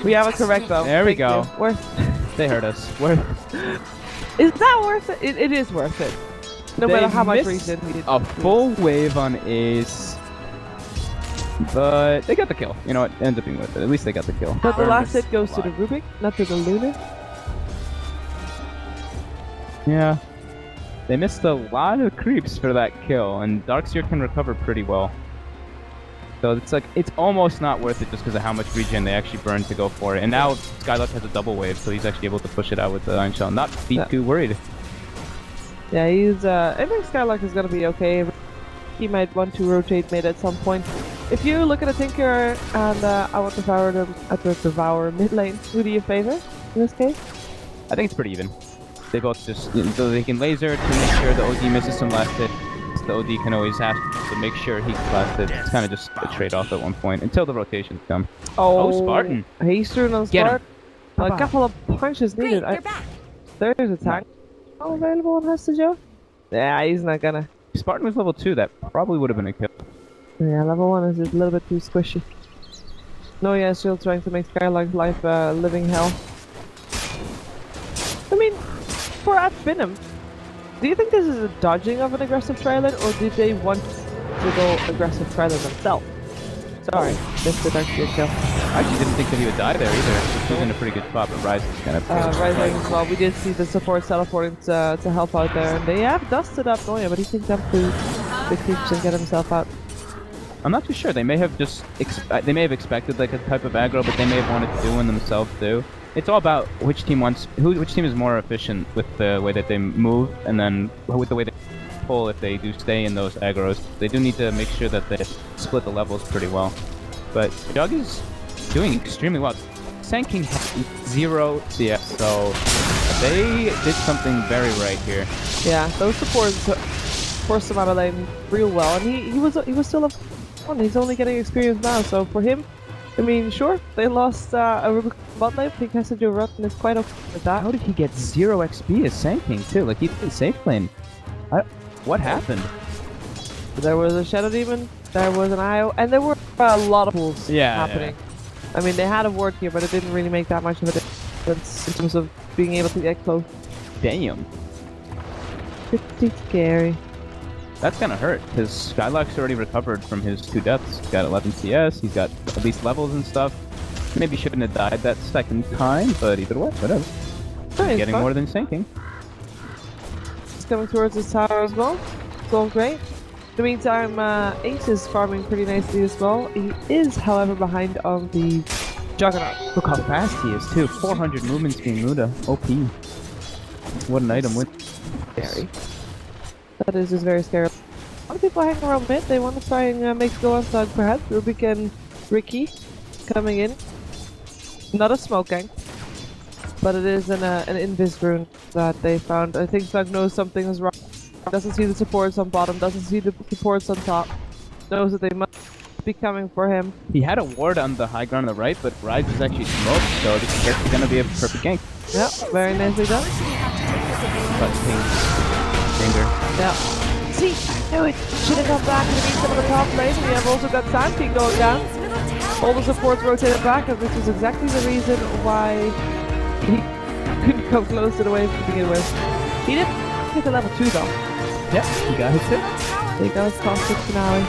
We have a correct though. There we go. They hurt us. Is that worth it? It is worth it. No matter how much reason. A full wave on Ace. But they got the kill. You know what? Ends up being worth it. At least they got the kill. But the last hit goes to the Rubik, not to the Luna. Yeah. They missed a lot of creeps for that kill, and Darkseer can recover pretty well. So it's like, it's almost not worth it just because of how much regen they actually burned to go for it. And now Skyluck has a double wave, so he's actually able to push it out with the Iron Shell. Not be too worried. Yeah, he's, I think Skyluck is gonna be okay. He might want to rotate mid at some point. If you look at a Tinker and I want to devour mid lane, who do you favor in this case? I think it's pretty even. They both just, so they can laser to make sure the OD misses some last hit. The OD can always have to make sure he can last hit. It's kind of just a trade-off at one point until the rotations come. Oh, Spartan! He's through on Spartan. A couple of punches needed. There's a tank. Available on Hestajo? Yeah, he's not gonna. Spartan was level 2, that probably would have been a kill. Yeah, level 1 is just a little bit too squishy. No, yeah, still trying to make Skylark's life living hell. I mean, for at Venom, do you think this is a dodging of an aggressive trailer, or did they want to go aggressive trailer themselves? Sorry, this did actually a kill. I actually didn't think that he would die there either. He was in a pretty good spot, but Rise is kind of... Rise as well. We did see the support teleporting to help out there, and they have dusted up Noya, but he can jump through the creeps and get himself out. I'm not too sure. They may have just they may have expected like a type of aggro, but they may have wanted to do one themselves too. It's all about which team which team is more efficient with the way that they move, and then with the way they pull if they do stay in those aggros. They do need to make sure that they split the levels pretty well. But Jug is doing extremely well. Sand King has 0 CS, so they did something very right here. Yeah, those supports forced him out of lane real well, and he was still up. He's only getting experience now, so for him, I mean, sure, they lost a Rubik bot lane. I think Hestajo Rotten is quite okay with that. How did he get 0 XP as Sand King too? Like, he didn't safe lane. What happened? There was a Shadow Demon, there was an IO, and there were a lot of pools happening. Yeah. I mean, they had a ward here, but it didn't really make that much of a difference in terms of being able to get close. Damn. Pretty scary. That's gonna hurt, because Skylark's already recovered from his 2 deaths. He's got 11 CS, he's got at least levels and stuff. Maybe shouldn't have died that second time, but either way, whatever. He's getting more than sinking. He's coming towards his tower as well. It's all great. In the meantime, Ace is farming pretty nicely as well. He is, however, behind on the Juggernaut. Look how fast he is, too. 400 movement speed, Muda. OP. What an item with... Scary. That is just very scary. A lot of people hanging around mid. They want to try and make go on side perhaps. Rubik and Ricky coming in. Not a smoke gang, but it is an invis rune that they found. I think Slug knows something is wrong. Doesn't see the supports on bottom, doesn't see the supports on top. Knows that they must be coming for him. He had a ward on the high ground on the right, but Rise is actually smoked, so this is going to be a perfect gank. Yep, very nicely done. But Finger. Yeah. See, I knew it! Should have gone back and beat some of the top lane. We have also got Sand King going down. All the supports rotated back, and this was exactly the reason why he couldn't come close to the wave to begin with. He did get to level 2 though. Yeah, he got his hit. There goes Caustic Finale.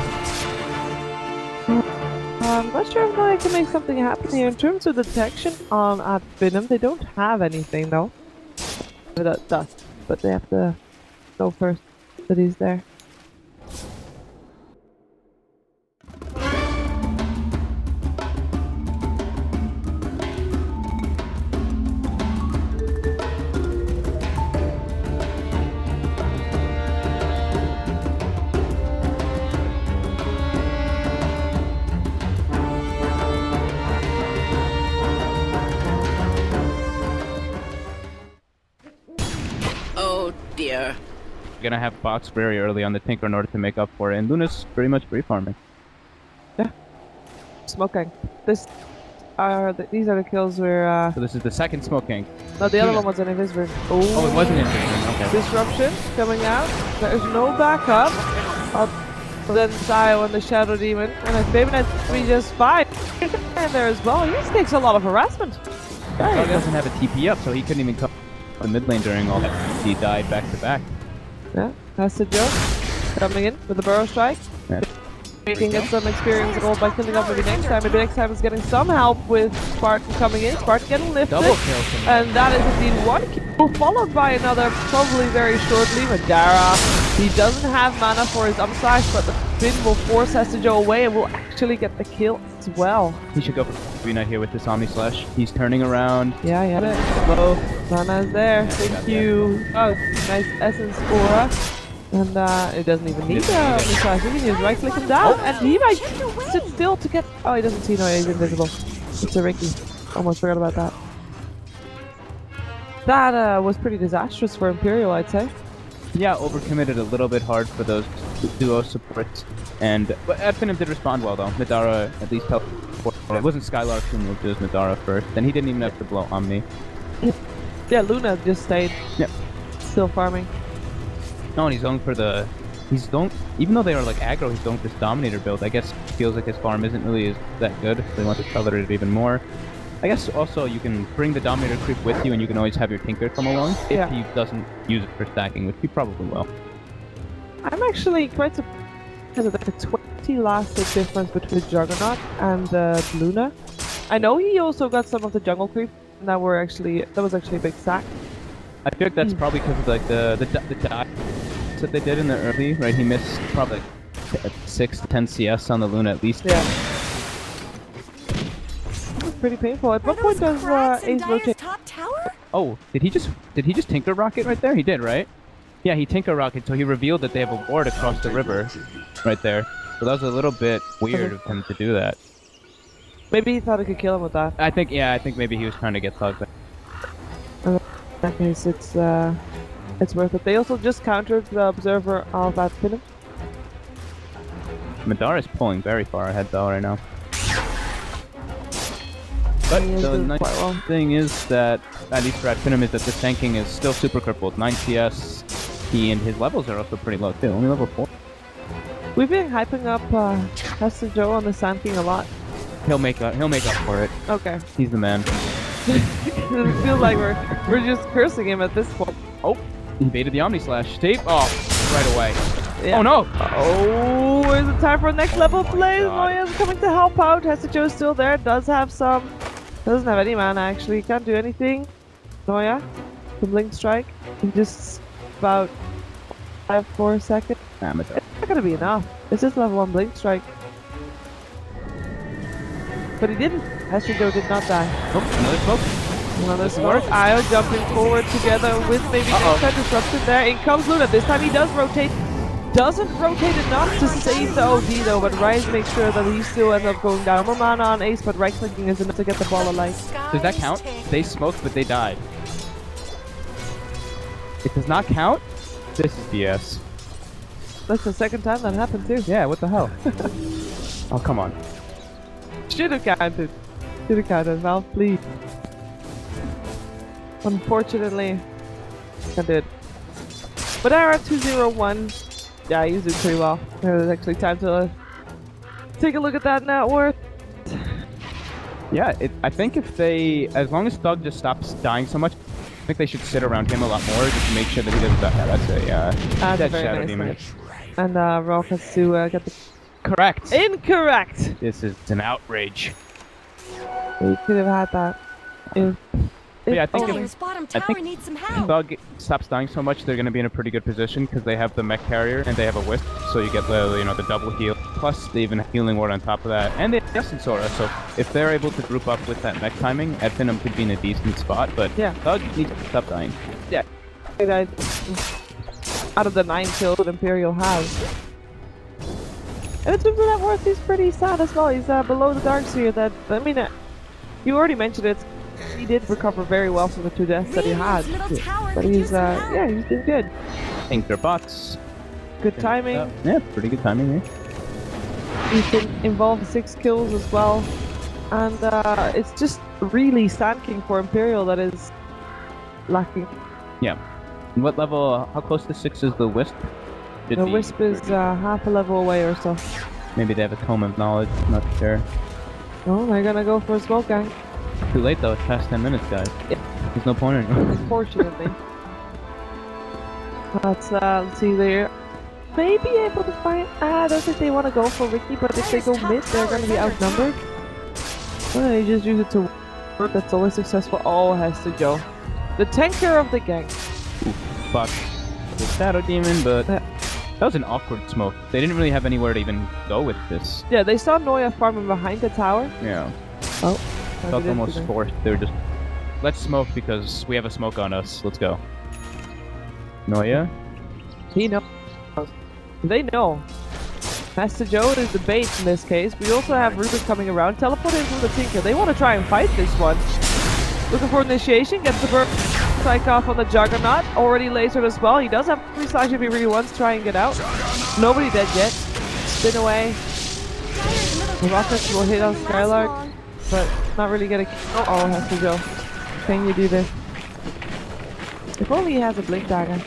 I'm not sure if I can make something happen here. In terms of detection on at Venom, they don't have anything though. That dust, but they have to know first that he's there. Oh dear. We're gonna have box very early on the Tinker in order to make up for it, and Luna's pretty much free farming. Yeah. Smoking. These are the kills where So this is the second smoking. no, the other one was an invis. Oh, it wasn't interesting. Okay. Disruption coming out. There's no backup. Then Dio and the Shadow Demon. And if maybe that's be just fine. And there as well. He just takes a lot of harassment. He doesn't have a TP up, so he couldn't even come the mid lane during all that. He died back to back. Yeah, that's the joke. Coming in with the Burrow Strike. Yeah. We can get some experience gold by cleaning up maybe next time. Maybe next time is getting some help with Spartan coming in. Spartan getting lifted. Double kill from him. And that is indeed one kill, followed by another, probably very shortly. Madara, he doesn't have mana for his upside, but the spin will force Hestajo away and will actually get the kill as well. He should go for Green Knight here with this Omni Slash. He's turning around. Yeah, he had it. Low. Mana is there. Thank you. Oh, nice Essence Aura. And it doesn't even need a slash. He can just right click him down, and he might sit still to get. Oh, he doesn't see. No, he's invisible. It's a Ricky. Almost forgot about that. That was pretty disastrous for Imperial, I'd say. Yeah, overcommitted a little bit hard for those duo supports. But Adfinim did respond well though. Madara at least helped. It wasn't Skylark who moved, it was Madara first. Then he didn't even have to blow Omni. Yeah, Luna just stayed. Yep. Still farming. No, and he's going for the... Even though they are like aggro, he's going for this Dominator build. I guess feels like his farm isn't really that good, so he wants to color it even more. I guess also you can bring the Dominator creep with you, and you can always have your Tinker come along if he doesn't use it for stacking, which he probably will. I'm actually quite surprised at the 20 lasted difference between Juggernaut and Luna. I know he also got some of the jungle creep, and that was actually a big stack. I feel like that's probably because of like the dive that they did in the early, right? He missed probably like 6 to 10 CS on the Luna at least. Yeah. It's pretty painful. At what point does Ace rotate? Top tower? Oh, did he just Tinker Rocket right there? He did, right? Yeah, he Tinker Rocket, so he revealed that they have a ward across the river right there. So that was a little bit weird of him to do that. Maybe he thought he could kill him with that. I think maybe he was trying to get thugged. In that case, it's worth it. They also just countered the Observer of Adfinim. Madara is pulling very far ahead though right now. But the nice thing is that, at least for Adfinim, is that the tanking is still super crippled. 9 CS, and his levels are also pretty low too, only level 4. We've been hyping up Hester Joe on the Sand King a lot. He'll make up for it. Okay. He's the man. It feels like we're just cursing him at this point. Oh, he baited the Omni Slash. Tape off right away. Yeah. Oh no! Oh, is it time for a next level play? Moya's coming to help out. Hester Joe's still there. Doesn't have any mana actually. Can't do anything. Noya, the Blink Strike. He just about 5-4 seconds. Amateur. It's not gonna be enough. It's just level 1 Blink Strike. But he didn't. Hester Joe did not die. Oh, another smoke. Another smoke. Io jumping forward together with maybe the disruption there. In comes Luna. This time he does rotate. Doesn't rotate enough to save the OD though, but Rise makes sure that he still ends up going down. More mana on Ace, but right clicking is enough to get the ball alive. Does that count? They smoked, but they died. It does not count? This is BS. That's the second time that happened too. Yeah, what the hell? Oh, come on. Should have counted. Should have counted, Valve, please. Unfortunately, I did. But Era 201, yeah, he's doing pretty well. There's actually time to take a look at that net worth. Yeah, I think as long as Thug just stops dying so much, I think they should sit around him a lot more just to make sure that he doesn't die. Yeah, that's a dead Shadow Demon. And Rolf has to get the... Correct! Incorrect! This is an outrage. We could have had that. Yeah, I think needs some help. Thug stops dying so much, they're going to be in a pretty good position because they have the mech carrier and they have a wisp, so you get the double heal. Plus, they even have healing ward on top of that, and they have Essence Aura. So if they're able to group up with that mech timing, Adfinim could be in a decent spot. But yeah, Thug needs to stop dying. Yeah. Out of the 9 kills that Imperial has. And in terms of net worth, he's pretty sad as well. He's below the Dark Sphere. That, I mean, you already mentioned it. He did recover very well from the 2 deaths that he had. But he's, yeah, he's doing good. Tinker bots. Good timing. Yeah, pretty good timing here. He's been involved in 6 kills as well. And it's just really Sand King for Imperial that is lacking. Yeah. And what level, how close to 6 is the Wisp? Should The be Wisp is pretty- half a level away or so. Maybe they have a Tome of Knowledge, not sure. Oh, they're gonna go for a smoke gang. Too late though, it's past 10 minutes, guys. Yeah. There's no point anymore. Unfortunately. Let's see there. Maybe able to find. I don't think they want to go for Ricky, but if they go mid, they're gonna be outnumbered. Well, they just use it to work. That's always successful. Oh, it has to go. The tanker of the gang. Ooh, fuck. The Shadow Demon, but that was an awkward smoke. They didn't really have anywhere to even go with this. Yeah, they saw Noya farming behind the tower. Yeah. Oh. Felt almost forced. They were just, let's smoke because we have a smoke on us. Let's go. Noya? He knows. They know. Master Joe is the bait in this case. We also have Ruben coming around. Teleporting from the Tinker. They want to try and fight this one. Looking for initiation. Gets the bird strike off on the Juggernaut. Already lasered as well. He does have 3 slash if he really wants to try and get out. Nobody dead yet. Spin away. The rockets will hit on Skylark, but not really gonna. Oh, Master Joe. Can you do this? If only he has a blink dagger.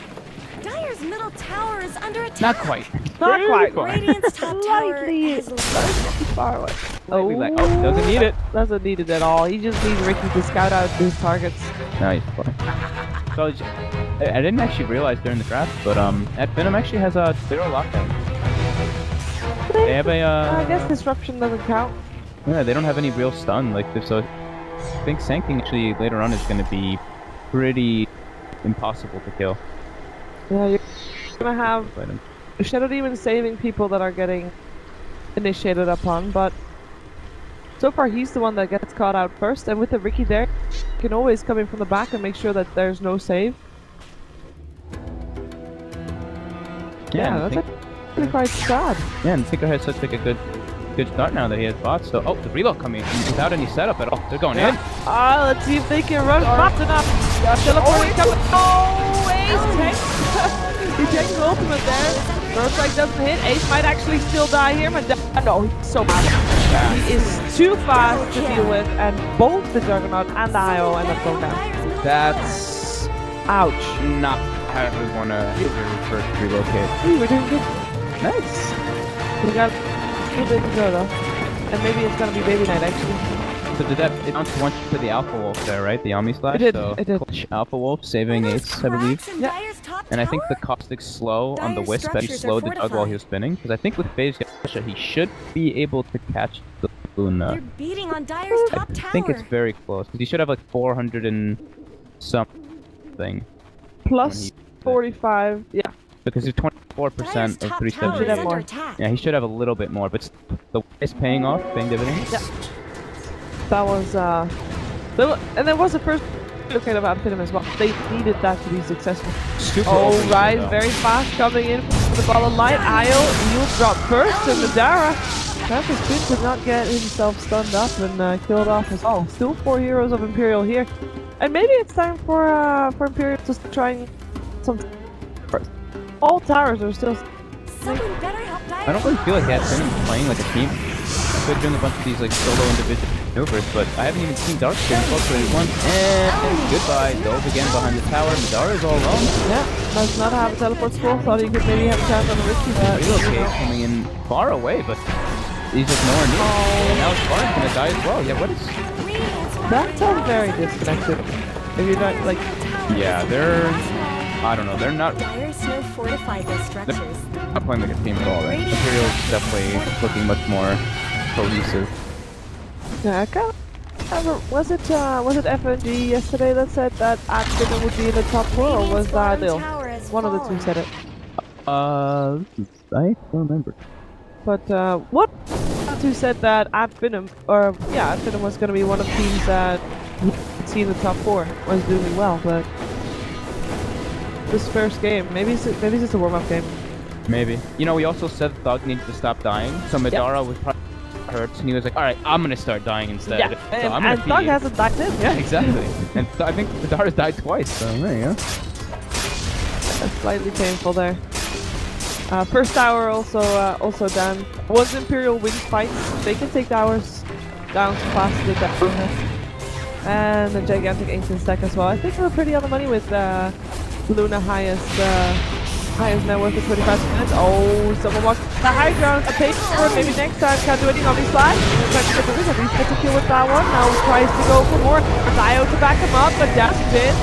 Dire's middle tower is under attack. Not quite. Not quite. Radiant's top tower Slightly has far away. Slightly like- oh, doesn't need it. Doesn't need it at all. He just needs Ricky to scout out his targets. Nice. So I didn't actually realize during the draft, but at Venom actually has a 0 lockdown. They have a I guess disruption doesn't count. yeah, they don't have any real stun like this, so I think Sanking actually later on is going to be pretty impossible to kill. Yeah, you're gonna have But, Shadow Demon saving people that are getting initiated upon, but so far he's the one that gets caught out first, and with the Ricky there, you can always come in from the back and make sure that there's no save. yeah, that's and actually quite sad. yeah, and Tinker has such like a good start now that he has bots. So the reload coming without any setup at all. They're going in. Let's see if they can run fast enough. Teleporting coming. Oh, Ace takes. He takes the ultimate there. First strike doesn't hit. Ace might actually still die here. No, he's so bad. He is too fast to deal with, and both the Juggernaut and the IO end up going down. That's Ouch. not how we want to hit your first relocate. Ooh, we're doing good. Nice. We got a little bit to go though. And maybe it's gonna be Baby Night actually. So did that? It bounced once to the Alpha Wolf there, right? The Omni Slash. It did, So it did. clutch Alpha Wolf saving Ace, I believe. Yeah. And I think the caustic slow on the Dire's Wisp actually structures are slowed the Dug while he fortified. was spinning. Because I think with Phase Gasha, he should be able to catch the They're Luna. beating on Dire's top I tower. think it's very close. Because he should have like 400 and something. Plus 45. Yeah. Because he's 24% of top 370. tower Should is have under more. attack. Yeah, he should have a little bit more, but the is paying off, paying dividends. Yeah. That was and there was a first looking about Venom as well. They needed that to be successful. Super Oh, open Rise though. very fast coming in for the ball of light. Io, he'll drop first, and Madara. Travis Quinn did not get himself stunned up and killed off as well. Still 4 heroes of Imperial here. And maybe it's time for Imperial to start trying some. All towers are still. Someone better help Dire. I don't really feel like that Venom's playing like a team. They're doing a bunch of these like solo individual maneuvers, but I haven't even seen Dark getting close to anyone. And goodbye, dove again behind the tower. Madara is all alone. Yeah, does not have a teleport scroll. Thought he could maybe have a chance on the risky, but Relocate coming in far away, but he's just nowhere near. And now Spartan's gonna die as well. Yeah, what is? that sounds very disconnected. If you're not like, Yeah, they're. I don't know. They're not Dire's snow fortified their structures. playing like a team at all. Right? Imperial's definitely looking much more cohesive. yeah, I can't remember. Was it FNG yesterday that said that Accident would be in the top 4, or was that Lil? One of the two said it. I don't remember. But what two said that at Venom, or yeah, at Venom was going to be one of the teams that you could see in the top 4 was doing well, but this first game, maybe it's just a warm-up game. Maybe. You know, we also said Thug needed to stop dying, so Madara was probably hurt, and he was like, alright, I'm gonna start dying instead. Yeah, So I'm and gonna Thug feed. hasn't died since. Yeah, exactly. And so I think Madara's died twice, so there you go. That's slightly painful there. First tower also done. Once Imperial wins fights, they can take towers down faster than that. And a gigantic ancient stack as well. I think we're pretty on the money with Luna highest High is now worth the 25 minutes. Oh, someone walks the high ground. A page forward. Maybe next time can't do anything on these flash. Trying to get the win. At least gets a kill with that one. Now tries to go for more. Dio to back him up, but dashes in.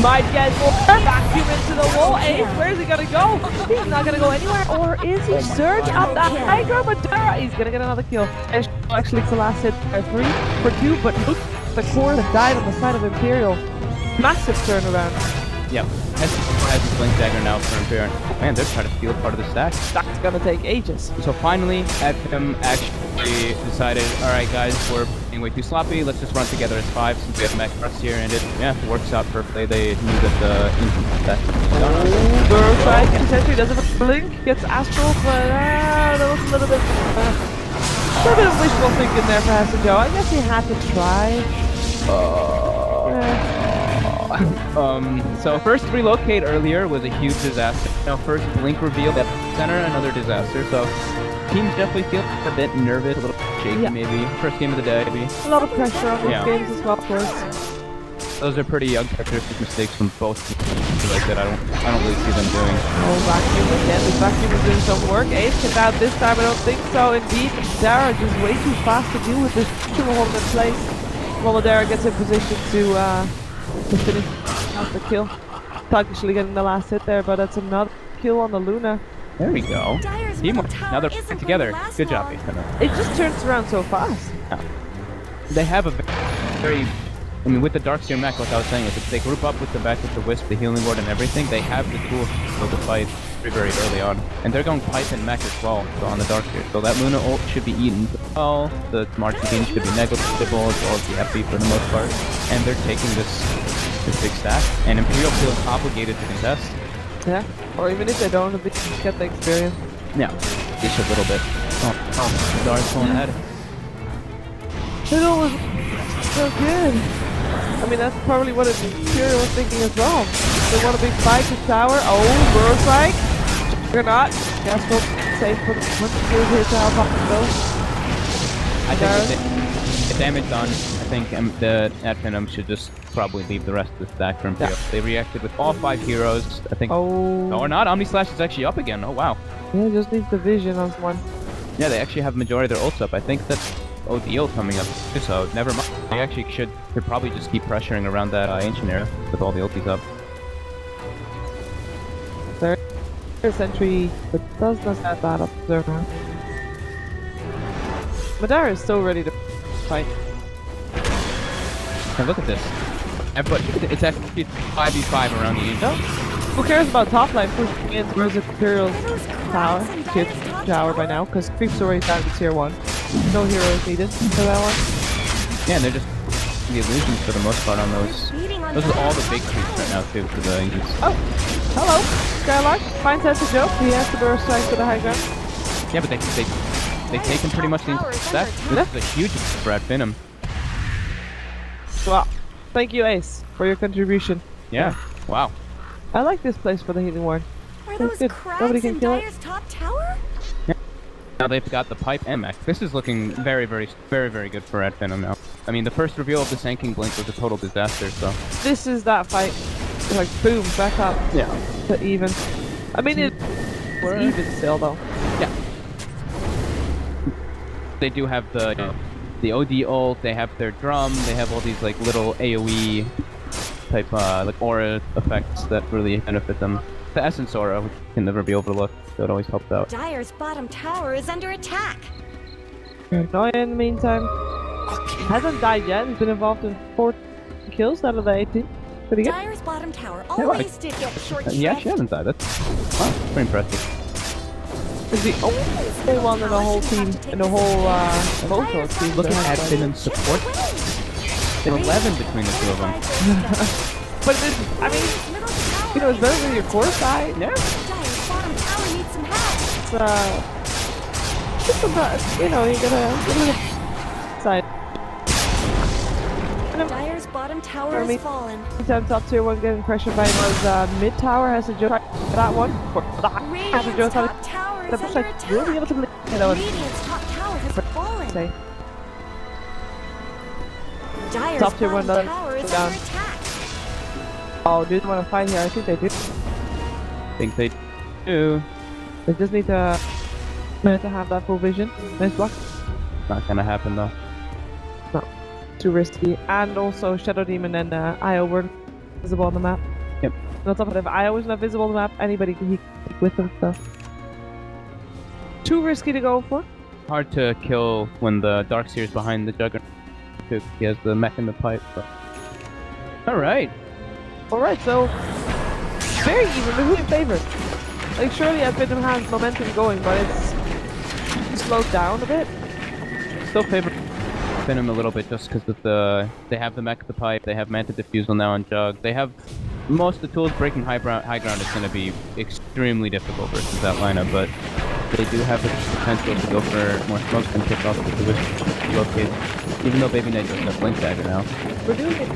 Might get more. Vacuum into the wall. Ace, where's he gonna go? He's not gonna go anywhere. Or is he? Surge up that high ground, but he's gonna get another kill. Actually, it's the last hit. 3 for 2, but the core that died on the side of Imperial. Massive turnaround. Yep. Has the Blink Dagger now for Imperial. Man, they're trying to steal part of the stack. That's gonna take ages. So finally, Adfim actually decided, alright guys, we're being way too sloppy, let's just run together as 5 since we have mech rush here, and it works out perfectly. They knew that the instant stack was done. Burrowstrike and Sentry doesn't have a blink, gets Astral, but that was a little bit of wishful thinking there for Hassan Joe. I guess he had to try. So first relocate earlier was a huge disaster. Now first blink reveal at center, another disaster. So teams definitely feel a bit nervous, a little shaky maybe. First game of the day maybe. A lot of pressure on these games as well, of course. Those are pretty uncharacteristic mistakes from both teams. Like that, I don't really see them doing. Oh, Vacuum again. The Vacuum is doing some work. Ace can out this time. I don't think so. Indeed, Dara just way too fast to deal with this. Two holding in place. While Dara gets in position to finish off the kill. Actually getting the last hit there, but that's another kill on the Luna. There we go. Teamwork. Now they're together. Good job, Ace. It just turns around so fast. Yeah. They have a very, I mean, with the Darkseer mech, like I was saying, if they group up with the back with the Wisp, the Healing Ward, and everything, they have the tools to build a fight very early on. And they're going pipe and mech as well, so on the Darkseer. So that Luna ult should be eaten well, the Marching Beam should be negligible, as well as the FB for the most part. And they're taking this big stack, and Imperial feels obligated to contest. Yeah, or even if they don't, they just get the experience. Yeah, just a little bit. Oh, Dark's going ahead. It was so good. I mean, that's probably what Imperial was thinking as well. They want a big fight to tower. Oh, Burrowstrike. Or not. Guess we'll save for the one here to help out the go. I think the damage done. I think the Adfin should just probably leave the rest of the stack for Imperial. Yeah. They reacted with all 5 heroes. I think. Oh. No, or not. Omni Slash is actually up again. Oh wow. Yeah, just needs the vision on one. Yeah, they actually have majority of their ults up. I think that's ODO coming up. So never mind. They actually should probably just keep pressuring around that ancient area with all the ultis up. Their sentry, but does not have that up there now. Madara is so ready to fight. And look at this. But it's actually 5v5 around the ancient. No. Who cares about top lane pushing in towards Imperial's tower? Tier tower by now, because creep's already down to tier 1. No heroes needed for that one. Yeah, and they're just the illusions for the most part on those. Those are all the big creeps right now too for the Ancients. Oh, hello, Skylark. Finds us a joke. He has to Burrowstrike to the high ground. Yeah, but they've taken pretty much the stack. This is a huge for Adfin. Well, thank you, Ace, for your contribution. Yeah. Wow. I like this place for the Healing Ward. Are those good. Nobody crabs can in kill it. Dire's top tower? Now they've got the pipe and mech. This is looking very good for Adfin now. I mean, the first reveal of the Sanking Blink was a total disaster, so. This is that fight. Like, boom, back up. Yeah. To even. I mean, it's even still, though. Yeah. They do have the OD ult, they have their drum, they have all these, like, little AoE type, like, aura effects that really benefit them. The Essence Aura, which can never be overlooked, so it always helps out. Dire's bottom tower is under attack. No, in the meantime, hasn't died yet. He's been involved in 4 kills out of the 18. Pretty good. Dire's bottom tower always did get short shrift. Yeah, she hasn't died. That's pretty impressive. Is the only one in the whole team, in the whole Voltron team. Look at Adfin and support. They have 11 between the two of them. But this, I mean, you know, it's better than your core side. Yeah. Dire's bottom tower needs some help. It's about, you know, you gotta get a little side. Dire's bottom tower has fallen. Meantime, top tier 1 getting pressured by was mid tower. Has to joke that one. Has to joke Radiant's top tower is under attack. Really able to that one. Radiant's top tower has fallen. Say. Dire's Top tier 1 bottom tower is down. under attack. Oh, do they want to fight here? I think they do. I think they Two. They just need to have that full vision. Nice block. Not gonna happen though. No, too risky. And also Shadow Demon and Io weren't visible on the map. Yep. And on top of that, if Io was not visible on the map, anybody can keep with them. So too risky to go for. Hard to kill when the Darkseer is behind the Juggernaut. He has the mech in the pipe. But... Alright. Alright, so very even, but who's in favor? Like surely Advenom has momentum going, but it's slowed down a bit. Still favor Venom a little bit just because of they have the mech, the pipe, they have Manta Diffusal now on Jug. They have most of the tools. Breaking high ground is going to be extremely difficult versus that lineup, but they do have the potential to go for more smokes and pick off the position locate. Even though Baby Knight doesn't have Blink Dagger now. We're doing it.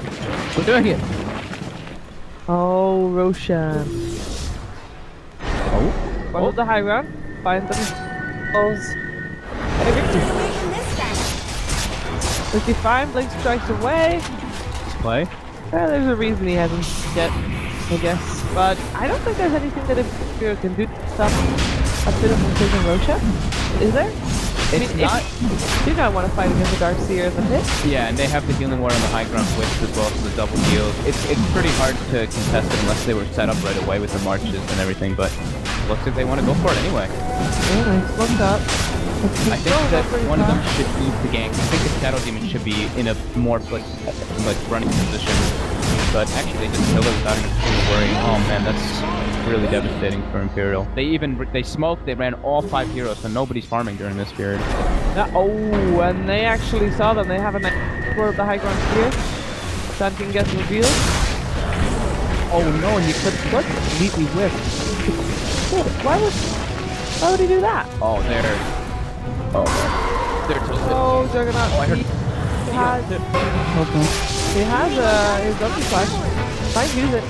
We're doing it! Oh, Roshan. Oh? Hold the high ground. Find them. Pulls. Away from this guy. 55, Blink strikes away. Play? There's a reason he hasn't yet, I guess. But I don't think there's anything that Imperial can do to stop a bit of him taking Roshan. Is there? It's not. You don't want to fight against the Darkseer in the pit. Yeah, and they have the healing ward on the high ground switch as well as the double heals. It's pretty hard to contest it unless they were set up right away with the marches and everything, but looks like they want to go for it anyway. Yeah, nice. Looked up. I think that one of them should move the gank. I think the Shadow Demon should be in a more like running position. But actually they just kill it without even worrying. Oh man, that's really devastating for Imperial. They smoked, they ran all 5 heroes, so nobody's farming during this period. Oh, and they actually saw them. They have a nice tour of the high ground here. Something gets revealed. Oh no, and you could completely whiff. Why would he do that? Oh, they're tilted. Oh, Juggernaut. Oh, I heard. He has his Donkey Flash. Might use it.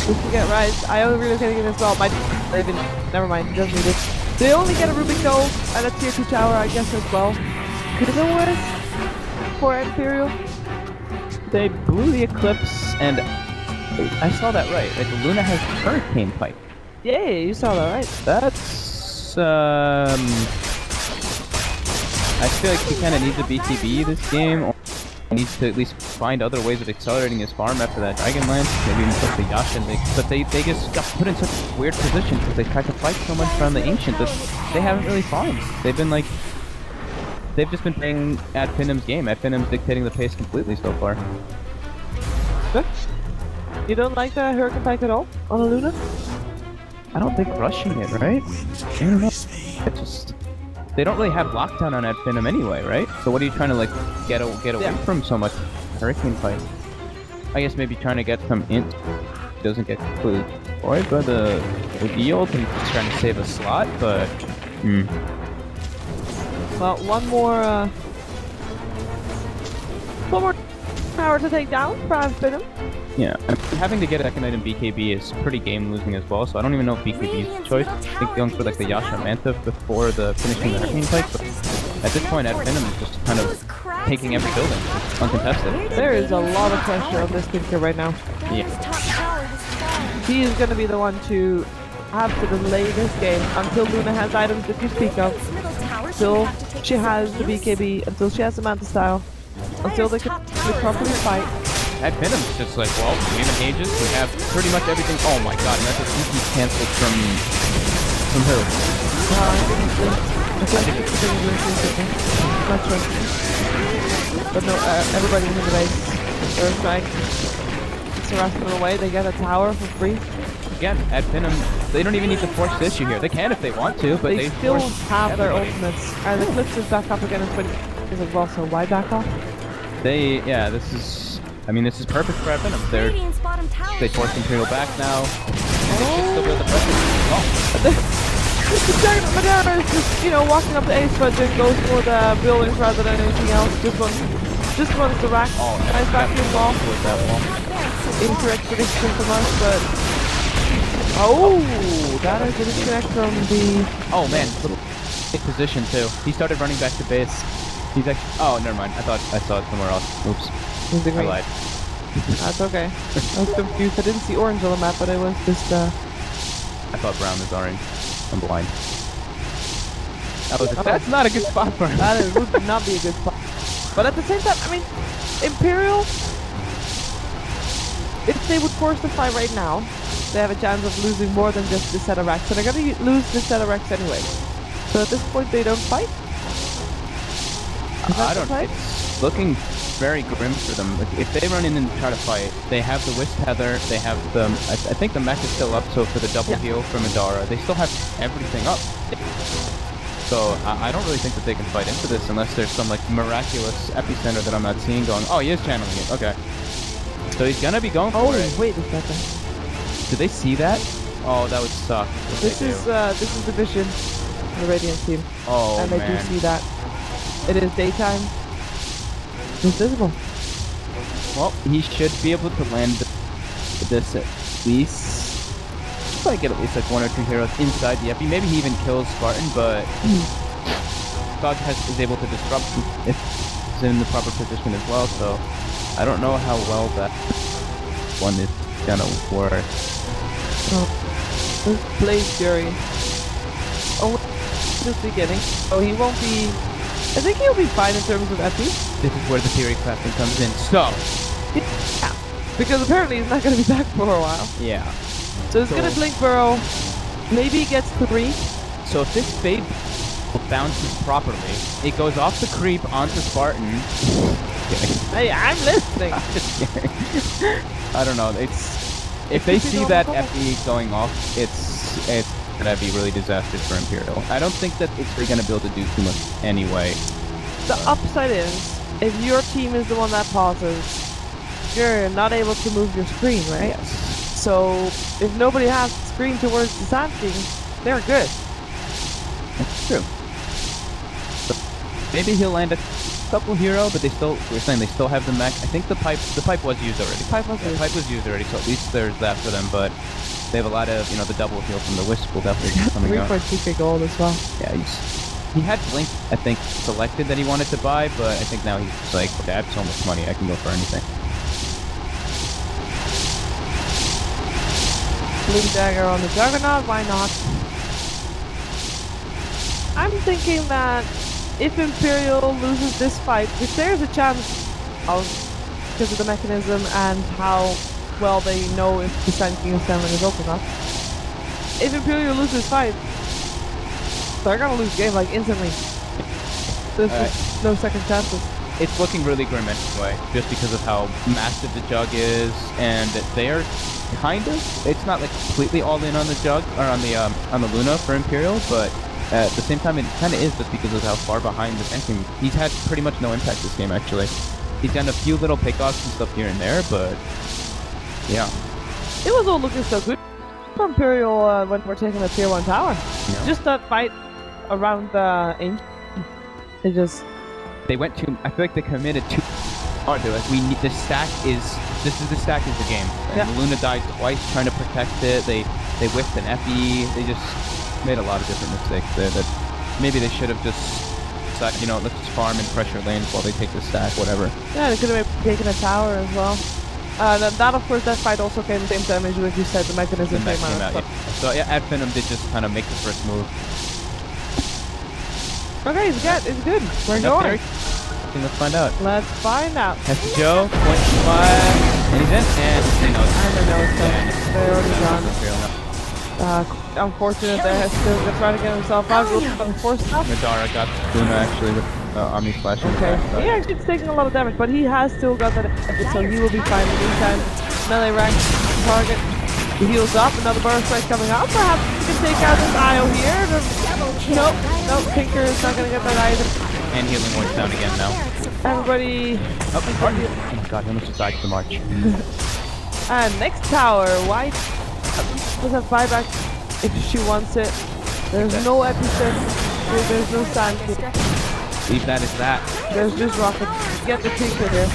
We can get Rise. I only relocating it as well. Never mind, he doesn't need it. They only get a Rubik Gold and a tier 2 tower, I guess, as well. Could have been worse for Imperial. They blew the Eclipse, and I saw that right. Like, Luna has Hurricane Pipe. Yeah, you saw that right. That's I feel like he kind of needs a BTB this game, or needs to at least find other ways of accelerating his farm after that Dragon Lance. Maybe even put the Yasha in. But they just got put in such a weird position because they tried to fight so much around the Ancient that they haven't really farmed. They've been like, they've just been playing at Finham's game. At Finham's dictating the pace completely so far. Good. You don't like the Hurricane Pike at all on a Luna? I don't think rushing it, right? I don't know. It just, they don't really have lockdown on Ad Finham anyway, right? So what are you trying to like get away from so much Hurricane Fight? I guess maybe trying to get some int doesn't get completely destroyed by the yield and just trying to save a slot, but Well, one more tower to take down for Ad Finham. yeah, having to get Second Knight in BKB is pretty game losing as well, so I don't even know if BKB is the choice. I think going for like the Yasha Manta before the finishing the Hurricane Fight, but at this point Ad Finham is just kind of taking every building. It's uncontested. There is a lot of pressure on this Tinker right now. Yeah. He is going to be the one to have to delay this game until Luna has items that you speak of, until she has the BKB, until she has the Manta style, until they can properly fight. At Venom's just like, well, we have Aegis, we have pretty much everything. Oh my god, and that's a CP cancelled from who? I think it's not sure. But no, everybody in the base. Earthstrike. It's harassing them away. They get a tower for free. Again, at Venom, they don't even need to force the issue here. They can if they want to, but they still force have their everybody. ultimates. And the Eclipse is back up again in 20 as well, so why back off? This is, I mean, this is perfect for Venom. They force Imperial back now. And they should still be able to pressure. Oh. The Giant Madara is just, you know, walking up the ace budget, goes for the buildings rather than anything else. Just runs the rack. Oh, nice vacuum ball. With that wall. Incorrect prediction from us, but oh, that is a disconnect from the. Oh man, little big position too. He started running back to base. He's actually. Oh, never mind. I thought I saw it somewhere else. Oops. I lied. That's okay. I was confused. I didn't see orange on the map, but it was just. I thought brown was orange. I'm blind. That's not a good spot for him. That would not be a good spot. But at the same time, I mean, Imperial, if they would force the fight right now, they have a chance of losing more than just this set of racks. So they're gonna lose this set of racks anyway. So at this point, they don't fight. I don't know. It's looking very grim for them. If they run in and try to fight, they have the Wisp Tether, they have the... I think the mech is still up, so for the double heal from Adara, they still have everything up. So I don't really think that they can fight into this unless there's some like miraculous epicenter that I'm not seeing going. Oh, he is channeling it. Okay. So he's gonna be going for it. Oh, wait a second. Did they see that? Oh, that would suck. This is the vision, the Radiant team. Oh, and they man. do see that. It is daytime. It's visible. Well, he should be able to land this at least. Probably get at least like 1 or 2 heroes inside the epi. Maybe he even kills Spartan, but God is able to disrupt if he's in the proper position as well. So I don't know how well that one is gonna work. Oh, Blaze Fury. Oh, just beginning. Oh, he won't be. I think he'll be fine in terms of epi. This is where the theory crafting comes in. So Yeah, because apparently he's not going to be back for a while. yeah. So he's going to Blink Burrow. Maybe he gets 3. So if this Fade bounces properly, it goes off the creep onto Spartan. Hey, I'm listening. I'm just kidding. I don't know. If they see that epi going off, it's gonna be really disastrous for Imperial. I don't think that it's gonna be able to do too much anyway. The upside is, if your team is the one that pauses, you're not able to move your screen, right? Yes. So if nobody has the screen towards the Sand King, they're good. That's true. So maybe he'll land a couple hero, but we're saying they still have the mech. I think the pipe was used already. Pipe was used. Already, so at least there's that for them, but they have a lot of, the double heal from the Wisp will definitely be coming out. 3.2k gold as well. Yeah, he had Blink, I think, selected that he wanted to buy, but I think now he's just like, okay, I have so much money, I can go for anything. Blink Dagger on the Juggernaut, why not? I'm thinking that if Imperial loses this fight, if there's a chance of, because of the mechanism and how well they know if the Sand King of Sandland is open up, if Imperial loses this fight, they're gonna lose the game like instantly. There's just no second chances. It's looking really grim anyway, just because of how massive the jug is, and they're kind of, it's not like completely all in on the jug, or on the Luna for Imperial, but at the same time it kind of is just because of how far behind the tanking. He's had pretty much no impact this game actually. He's done a few little pickoffs and stuff here and there, but yeah. It was all looking so good for Imperial when we're taking the tier 1 tower. Yeah. Just that fight around the Ancient. It just... They went too, I feel like they committed too hard. They're like, the stack is the game. And Luna died twice trying to protect it. They whiffed an epi. They just made a lot of different mistakes there that maybe they should have just decided, let's just farm and pressure lanes while they take the stack, whatever. Yeah, they could have taken a tower as well. That of course, that fight also came the same time as you said, the mechanism came out. Yeah. So yeah, Advenom did just kind of make the first move. Okay, it's good. We're going. Let's find out. Let's find out. That's Joe, 0.5, and he's in, and they know it's And they know it's done. Yeah, They're already gone. Imperial now. Unfortunate they're still trying to get himself out. Unforced up. Nadara got Luna actually with Omni Flash. Okay, he actually is taking a lot of damage, but he has still got that effort, so he will be fine in the meantime. Melee rank target. He heals up, another burst strike coming out. Perhaps he can take out this IO here. Nope, Tinker is not gonna get that either. And healing ward's down again now. Everybody. Oh my god, he almost just died to the march. And next tower, White does have buyback if she wants it. There's no epicenter, there's no Sand King. Leave that as that. There's just rocket. Get the Tinker here.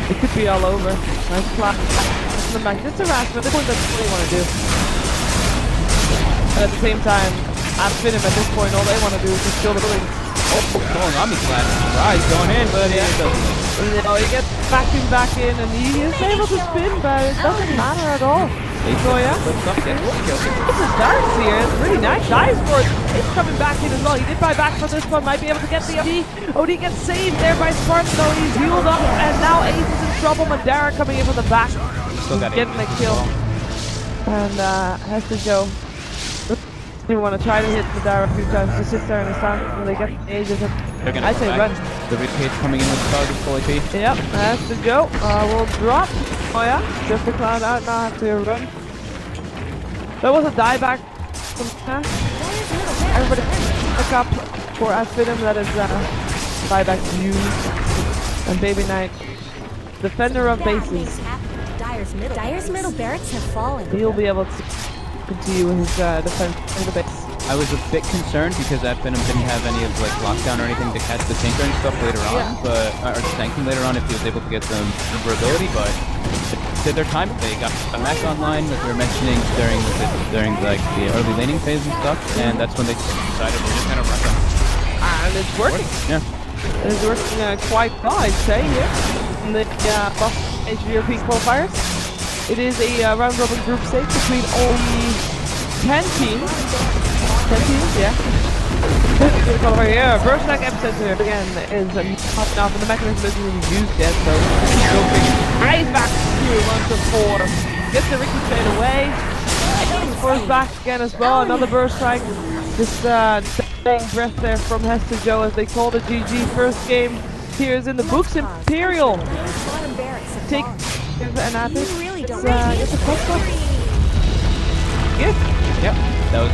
It could be all over. Nice flat. In the back. Just harassment. This point that's what they want to do. And at the same time, at Finham at this point, all they want to do is just kill the buildings. Oh, going Omni Flash. Right, going in, but yeah, it doesn't. He gets back in, and he is able to spin, but it doesn't matter at all. Oh, yeah? Okay. This is darts here. It's really nice. Dives for it. It's coming back in as well. He did buy back for this one. Might be able to get the OD. OD gets saved there by Spartan, though. He's healed up, and now Ace is in trouble. Madara coming in from the back. Still got Getting the kill. And has to go. You want to try to hit Madara a few times. Just sits there in the stand when they get the ages. They're gonna I come say back. run. The Ricade coming in with Bug full AP. Yep, has to go. We'll drop. Oh yeah, Jeffrey Cloud out now. Have to run. That was a dieback from everybody pick up for Aspidum. That is dieback views and Baby Knight, defender of bases. Dyer's middle barracks have fallen. He'll be able to continue his defense of the base. I was a bit concerned because that Venom didn't have any of like lockdown or anything to catch the Tinker and stuff later on, but or the Sanctum later on if he was able to get some durability, but did their time. They got a Mac online that we were mentioning during like the early laning phase and stuff, and that's when they decided we're just gonna run them. And it's working. Yeah. It is working quite well, I'd say, here in the Buff Age European qualifiers. It is a round robin group stage between only 10 teams. 10 teams, yeah. Over here, Berserk Epicenter again is not enough, and the mechanism isn't even used yet, so eyes back to 1 to 4. Gets the Ricky straight away. Force back again as well. Another burst strike. Just dying breath there from Hester Joe as they call the GG. First game here is in the books. Imperial take an epic. It's a close one. Yep. That was,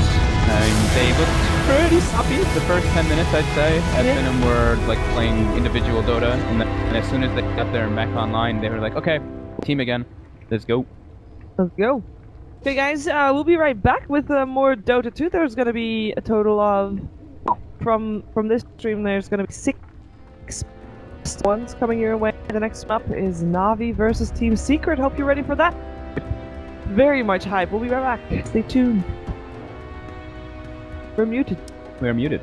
I mean, they looked pretty sloppy the first 10 minutes, I'd say. Venom were like playing individual Dota, and as soon as they got their mech online, they were like, okay, team again, let's go. Let's go. Okay guys, we'll be right back with more Dota 2. There's gonna be a total of, from this stream, there's gonna be 6 ones coming your way. The next map is Na'Vi versus Team Secret. Hope you're ready for that. Very much hype. We'll be right back. Stay tuned. We're muted. We're muted.